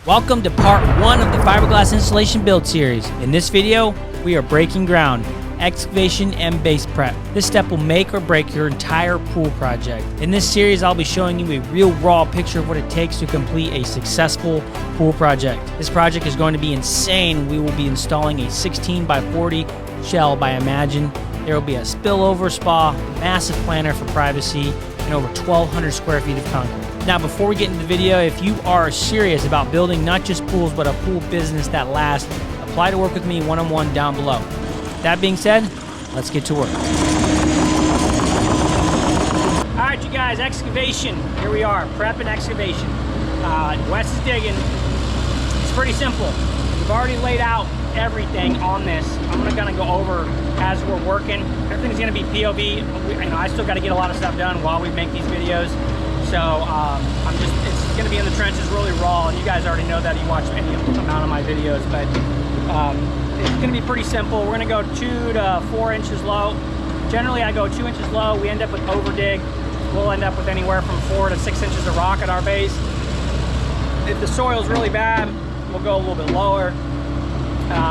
Welcome to part 1 of the fiberglass installation build series. In this video, we are breaking ground, excavation and base prep. This step will make or break your entire pool project. In this series, I'll be showing you a real raw picture of what it takes to complete a successful pool project. This project is going to be insane. We will be installing a 16 by 40 shell by Imagine. There will be a spillover spa, massive planter for privacy, and over 1,200 square feet of concrete. Now, before we get into the video, if you are serious about building not just pools, but a pool business that lasts, apply to work with me one-on-one down below. That being said, let's get to work. All right, you guys, excavation. Here we are, prep and excavation. Wes is digging. It's pretty simple. We've already laid out everything on this. I'm gonna go over as we're working. Everything's gonna be POV. I still got to get a lot of stuff done while we make these videos. So it's gonna be in the trenches, really raw, and you guys already know that. You watch any amount of my videos, but it's gonna be pretty simple. We're gonna go 2 to 4 inches low. Generally, I go 2 inches low. We end up with over dig. We'll end up with anywhere from 4 to 6 inches of rock at our base. If the soil's really bad, we'll go a little bit lower.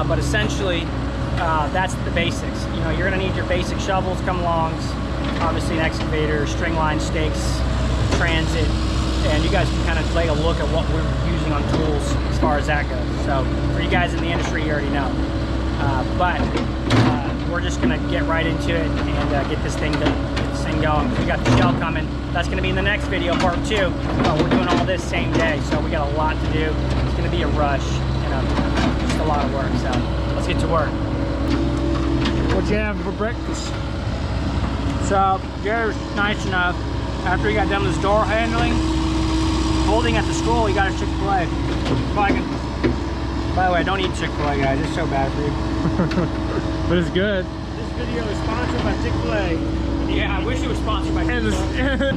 But essentially, that's the basics. You know, you're gonna need your basic shovels, come-alongs, obviously an excavator, string line, stakes, transit, and you guys can kind of take a look at what we're using on tools as far as that goes. So for you guys in the industry, you already know. But we're just gonna get right into it and get this thing going. We got the shell coming. That's gonna be in the next video, part 2. We're doing all this same day, so we got a lot to do. It's gonna be a rush and just a lot of work. So let's get to work. What you having for breakfast? So Jared's nice enough. After he got done with his door handling, holding at the school, he got a Chick-fil-A. By the way, don't eat Chick-fil-A, guys. It's so bad for you. But it's good. This video is sponsored by Chick-fil-A. Yeah, I wish it was sponsored by Chick-fil-A.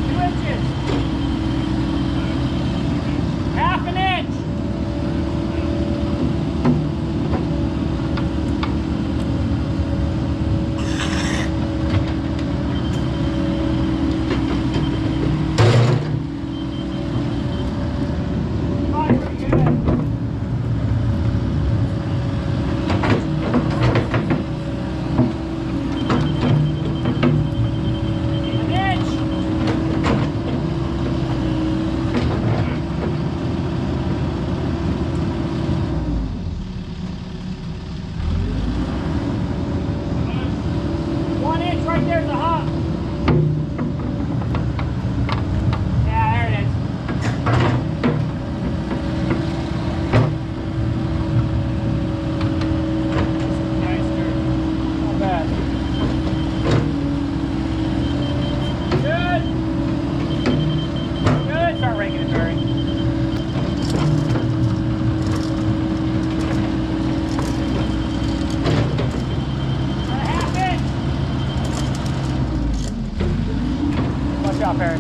2 inches. Half an inch.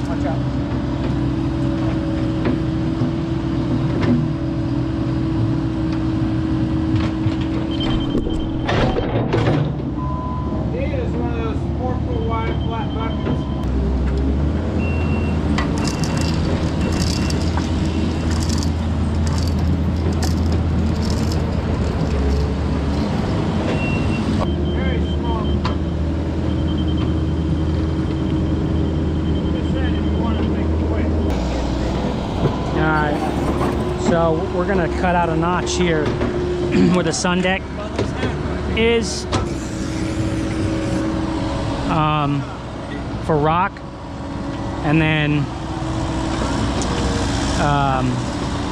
Watch out. It is one of those 4-foot wide flat buckets. Very small. So we're gonna cut out a notch here where the sun deck is for rock, and then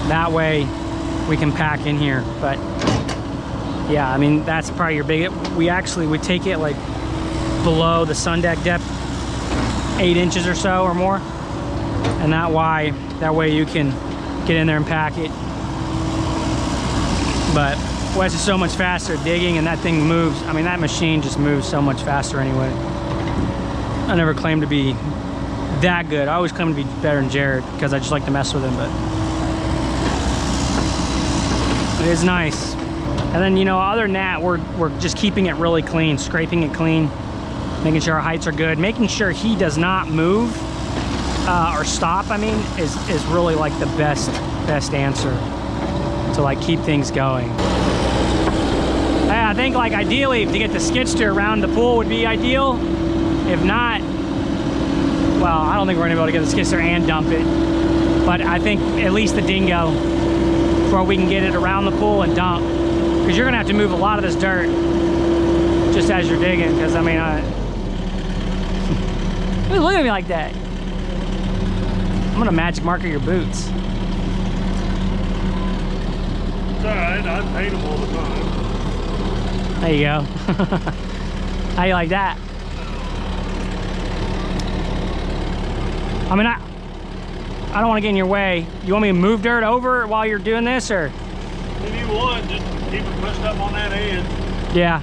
that way we can pack in here. But yeah, I mean, that's probably your big. We take it like below the sun deck depth, 8 inches or so or more, and that way you can get in there and pack it. But Wes is so much faster digging, and that thing moves. I mean, that machine just moves so much faster anyway. I never claimed to be that good. I always claimed to be better than Jared because I just like to mess with him, but it is nice. And then, you know, other than that, we're just keeping it really clean, scraping it clean, making sure our heights are good, making sure he does not move or stop, I mean, is really like the best answer to like keep things going. I think like ideally to get the skid steer around the pool would be ideal. If not, well, I don't think we're gonna be able to get the skid steer and dump it. But I think at least the dingo, before we can get it around the pool and dump. Because you're gonna have to move a lot of this dirt just as you're digging. Because I mean, look at me like that. I'm gonna magic marker your boots. It's alright, I paint them all the time. There you go. How you like that? I mean, I don't want to get in your way. You want me to move dirt over while you're doing this, or? If you want, just keep it pushed up on that edge. Yeah.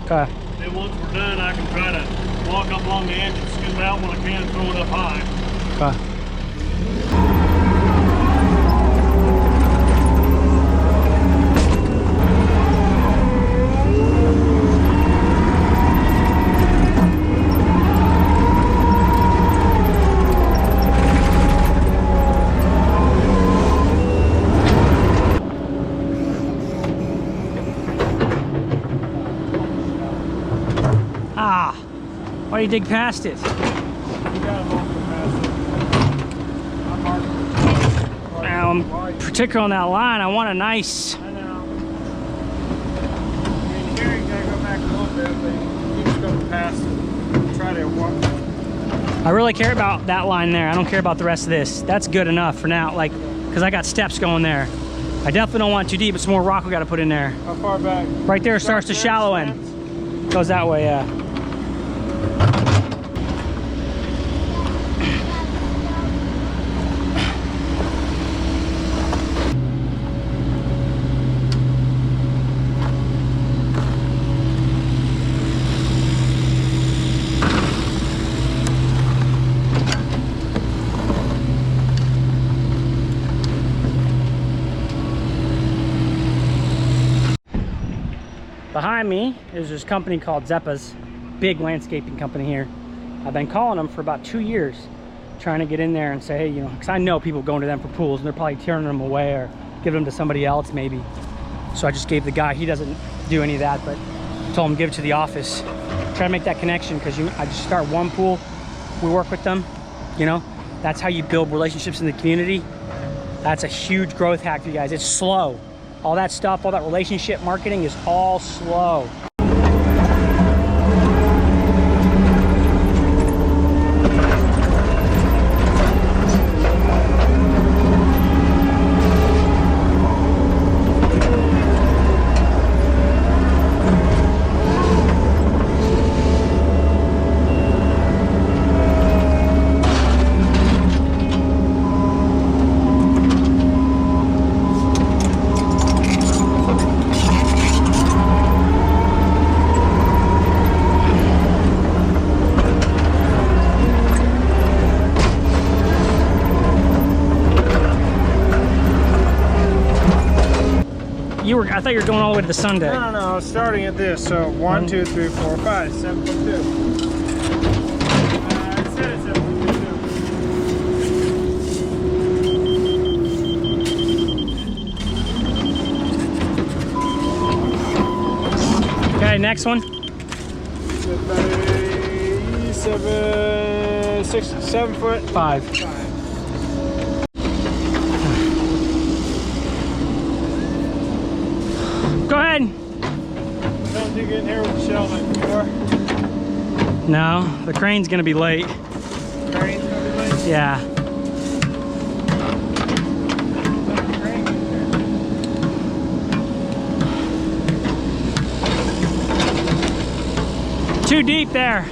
Okay. Then once we're done, I can try to walk up along the edge and scoop out when I can, throw it up high. Okay. Ah, why do you dig past it? Now, I'm particular on that line. I want a nice. I know. I mean, here you gotta go back a little bit, but you just go past it. Try to walk. I really care about that line there. I don't care about the rest of this. That's good enough for now, like, because I got steps going there. I definitely don't want too deep. It's more rock we got to put in there. How far back? Right there starts the shallow end. Goes that way, yeah. Behind me is this company called Zeppa's, big landscaping company here. I've been calling them for about 2 years, trying to get in there and say, hey, you know, because I know people going to them for pools and they're probably turning them away or giving them to somebody else maybe. So I just gave the guy, he doesn't do any of that, but told him give it to the office. Try to make that connection, because I just start one pool, we work with them, you know. That's how you build relationships in the community. That's a huge growth hack for you guys. It's slow. All that stuff, all that relationship marketing is all slow. I thought you were going all the way to the Sunday. No, I was starting at this. So 1, 2, 3, 4, 5, 7.2. I said it's 7.2. Okay, next one. 7 foot. 5. Go ahead. Don't dig in here with the shell like before. No, the crane's gonna be late. Crane's gonna be late? Yeah. Too deep there.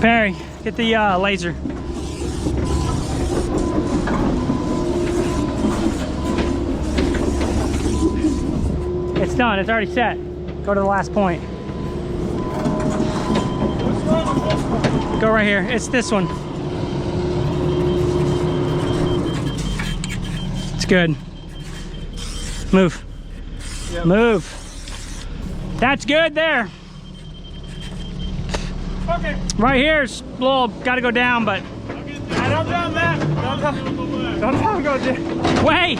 Perry, get the laser. It's done, it's already set. Go to the last point. Go right here, it's this one. It's good. Move. Yep. Move. That's good there. Okay. Right here is a little, got to go down, but. I don't down that. Don't tell him go down. Wait.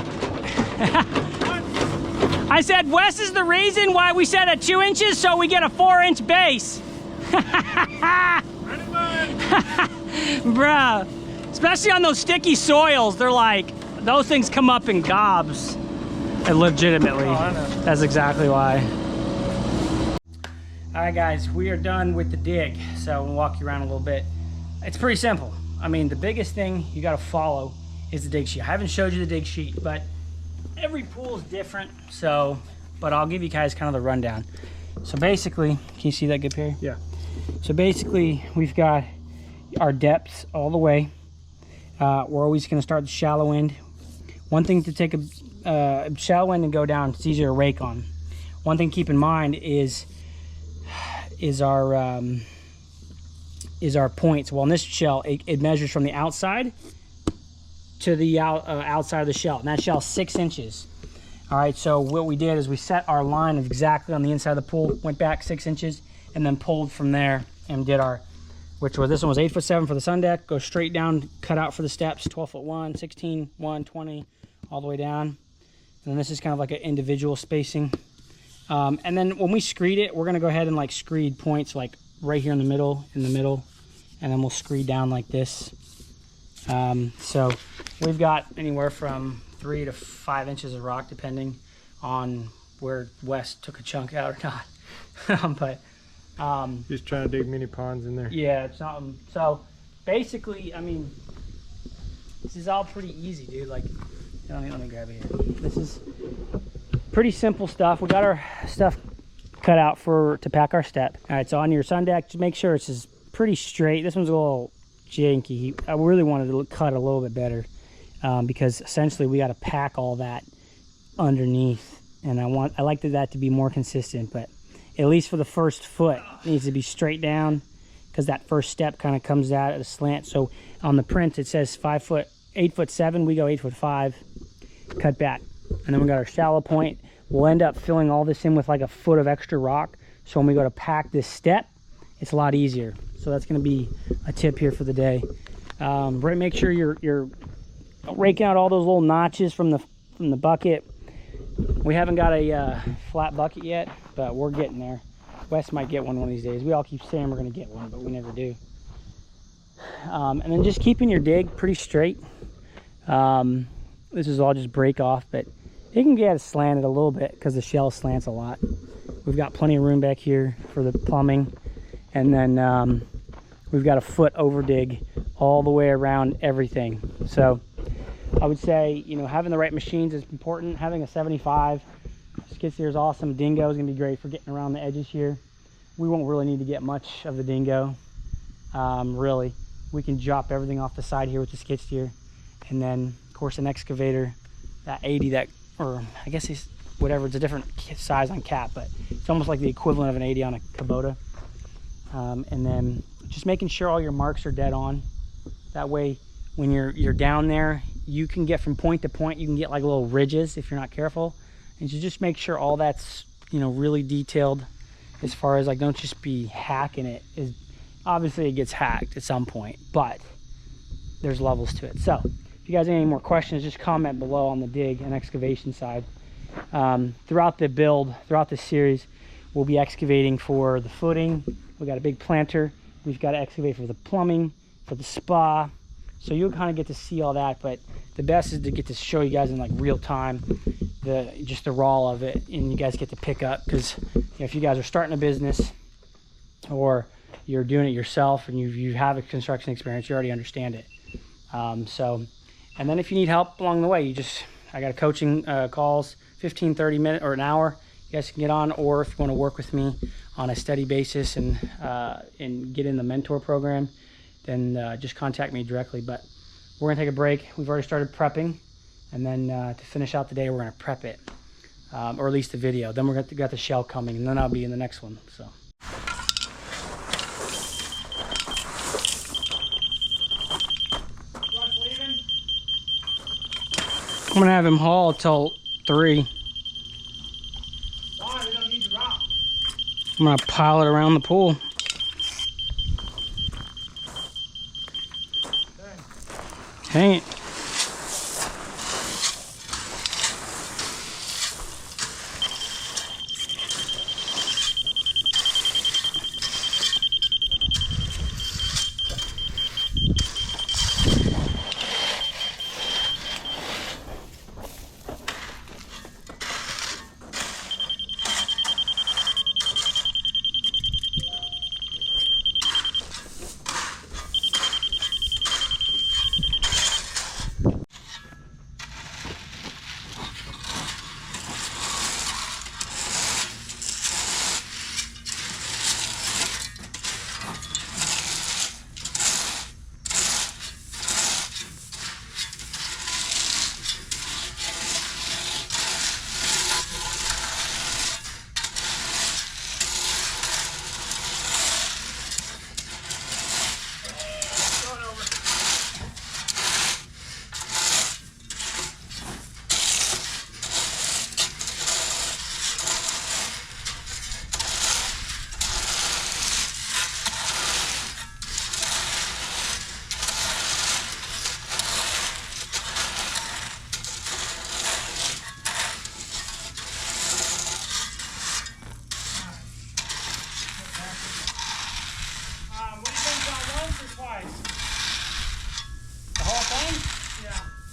I said Wes is the reason why we set at 2 inches, so we get a 4-inch base. Bruh. Especially on those sticky soils, they're like, those things come up in gobs. And legitimately. Oh, I know. That's exactly why. All right, guys, we are done with the dig. So we'll walk you around a little bit. It's pretty simple. I mean, the biggest thing you got to follow is the dig sheet. I haven't showed you the dig sheet, but every pool is different. So, but I'll give you guys kind of the rundown. So basically, can you see that good, Perry? Yeah. So basically, we've got our depths all the way. We're always going to start the shallow end. One thing to take a shallow end and go down, it's easier to rake on. One thing to keep in mind is our points. Well, in this shell, it measures from the outside to the outside of the shell, and that shell is 6 inches. All right, so what we did is we set our line exactly on the inside of the pool, went back 6 inches, and then pulled from there and did our, which was, this one was 8'7" for the sun deck, go straight down, cut out for the steps, 12'1", 16, 1, 20, all the way down. And then this is kind of like an individual spacing. And then when we screed it, we're gonna go ahead and like screed points like right here in the middle, and then we'll screed down like this. So we've got anywhere from 3 to 5 inches of rock, depending on where Wes took a chunk out or not. But just trying to dig mini ponds in there. yeah, it's not. So basically, I mean, this is all pretty easy, dude. Like, let me grab it here. This is pretty simple stuff. We got our stuff cut out to pack our step. All right, so on your sun deck, just make sure it's just pretty straight. This one's a little janky. I really wanted to cut a little bit better because essentially we got to pack all that underneath, and I like that to be more consistent. But at least for the first foot, it needs to be straight down because that first step kind of comes out at a slant. So on the print it says 8'7". We go 8'5", cut back, and then we got our shallow point. We'll end up filling all this in with like a foot of extra rock, so when we go to pack this step, it's a lot easier. So that's going to be a tip here for the day. Make sure you're raking out all those little notches from the bucket. We haven't got a flat bucket yet, but we're getting there. Wes might get one of these days. We all keep saying we're going to get one, but we never do. And then just keeping your dig pretty straight. This is all just break off, but it can get slanted a little bit because the shell slants a lot. We've got plenty of room back here for the plumbing, and then we've got a foot over dig all the way around everything. So I would say, you know, having the right machines is important. Having a 75 skid steer is awesome. Dingo is going to be great for getting around the edges here. We won't really need to get much of the dingo, really. We can drop everything off the side here with the skid steer, and then of course an excavator, that 80, or I guess it's whatever, it's a different size on cap, but it's almost like the equivalent of an 80 on a Kubota. And then just making sure all your marks are dead on. That way when you're down there, you can get from point to point, you can get like little ridges if you're not careful. And so just make sure all that's, you know, really detailed, as far as like, don't just be hacking it. Obviously it gets hacked at some point, but there's levels to it. So if you guys have any more questions, just comment below on the dig and excavation side. Throughout the build, throughout this series, we'll be excavating for the footing. We got a big planter. We've got to excavate for the plumbing, for the spa. So you'll kind of get to see all that, but the best is to get to show you guys in like real time just the raw of it, and you guys get to pick up, because you know, if you guys are starting a business or you're doing it yourself and you have a construction experience, you already understand it. And then if you need help along the way, I got a coaching calls, 15-30 minutes or an hour, you guys can get on. Or if you want to work with me on a steady basis and get in the mentor program, then just contact me directly. But we're gonna take a break. We've already started prepping, and then to finish out the day, we're gonna prep it, or at least the video. Then we're got the shell coming, and then I'll be in the next one. So. I'm gonna have him haul till 3. Why? We don't need the rock. I'm gonna pile it around the pool. paint.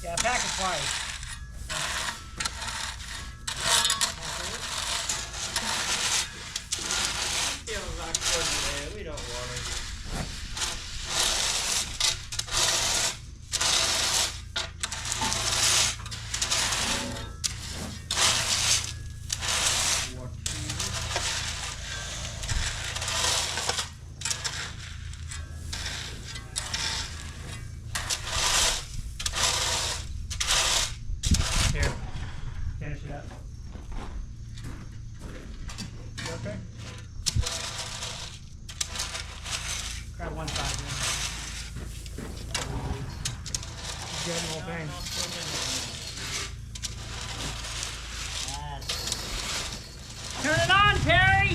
Yeah, pack it twice. Feels like putting it in. We don't want it. Here, finish it up. You okay? Grab one side here. Get the whole thing. Turn it on, Perry!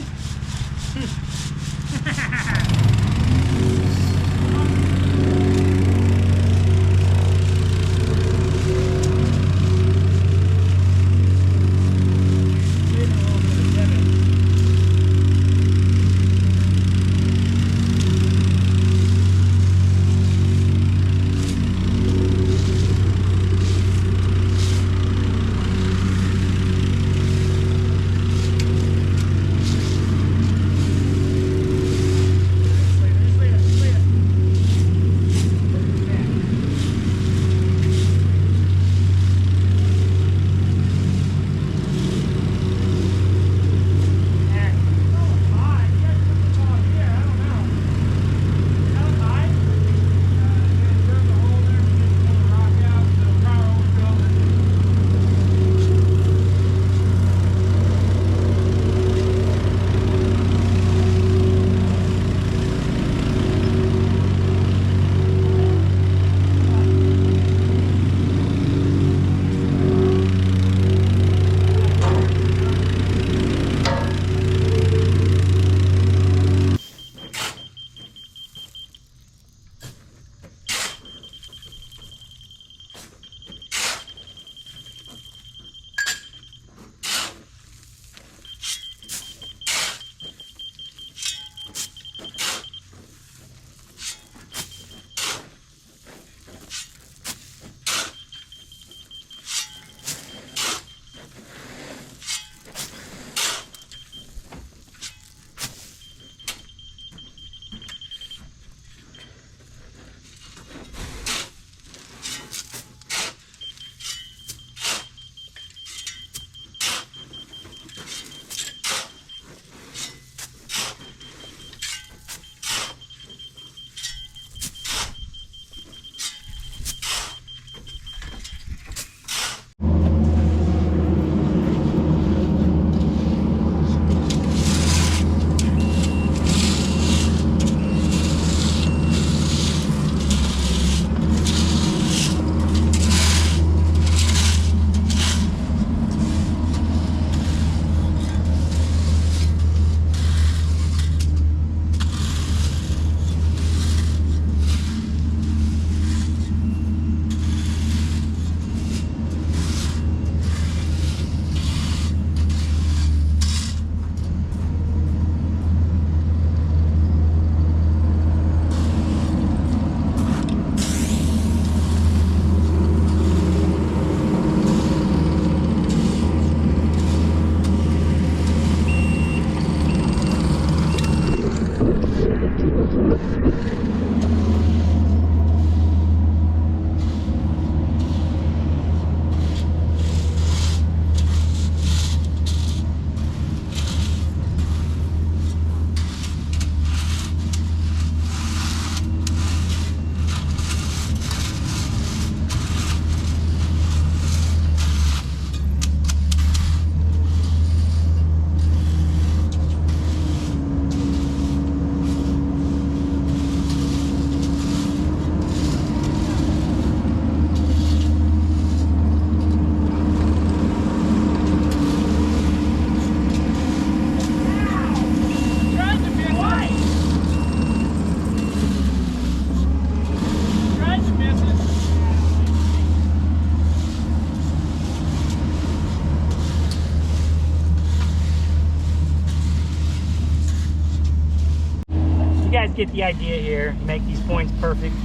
Get the idea here. Make these points perfect,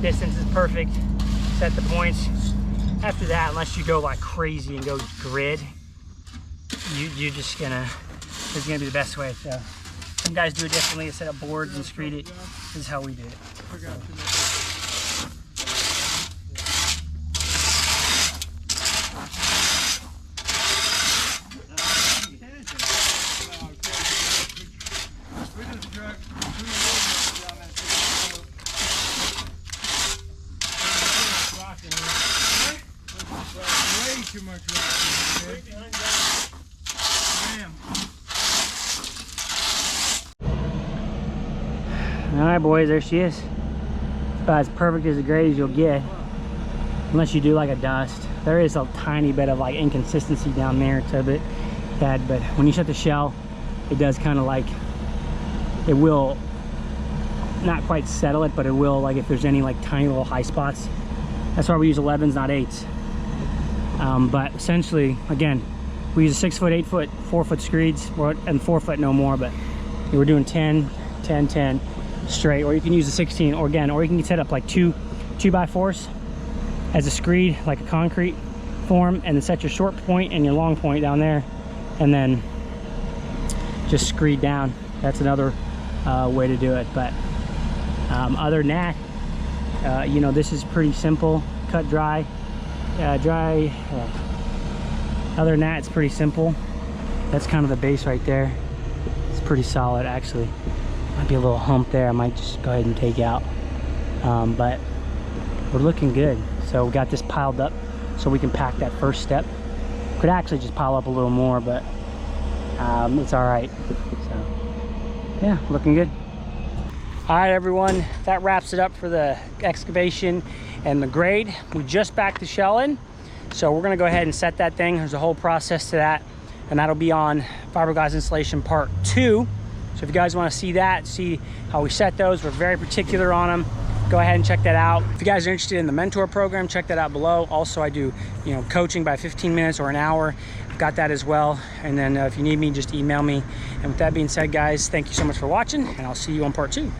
distance is perfect, set the points. After that, unless you go like crazy and go grid, you're just gonna, this is gonna be the best way. So some guys do it differently, set up boards and screed it. This is how we did it. Too much rock. All right, boys, there she is. About as perfect as a grade as you'll get, unless you do like a dust. There is a tiny bit of like inconsistency down there. It's a bit bad, but when you set the shell, it does kind of like, it will not quite settle it, but it will, like if there's any like tiny little high spots. That's why we use 11s, not 8s. But essentially, again, we use a 6 foot, 8 foot, 4 foot screeds, and 4 foot no more, but we're doing 10, 10, 10 straight, or you can use a 16, or again, or you can set up like 2x4s as a screed, like a concrete form, and then set your short point and your long point down there, and then just screed down. That's another way to do it. But other than that, you know, this is pretty simple, cut dry. Other than that, it's pretty simple. That's kind of the base right there. It's pretty solid, actually. Might be a little hump there, I might just go ahead and take out. But we're looking good. So we got this piled up so we can pack that first step. Could actually just pile up a little more, but it's all right. So yeah, looking good. All right, everyone, that wraps it up for the excavation and the grade. We just backed the shell in, so we're gonna go ahead and set that thing. There's a whole process to that, and that'll be on fiberglass installation part 2. So if you guys want to see that, see how we set those, we're very particular on them, go ahead and check that out. If you guys are interested in the mentor program, check that out below. Also, I do, you know, coaching by 15 minutes or an hour. I've got that as well. And then if you need me, just email me. And with that being said, guys, thank you so much for watching, and I'll see you on part 2.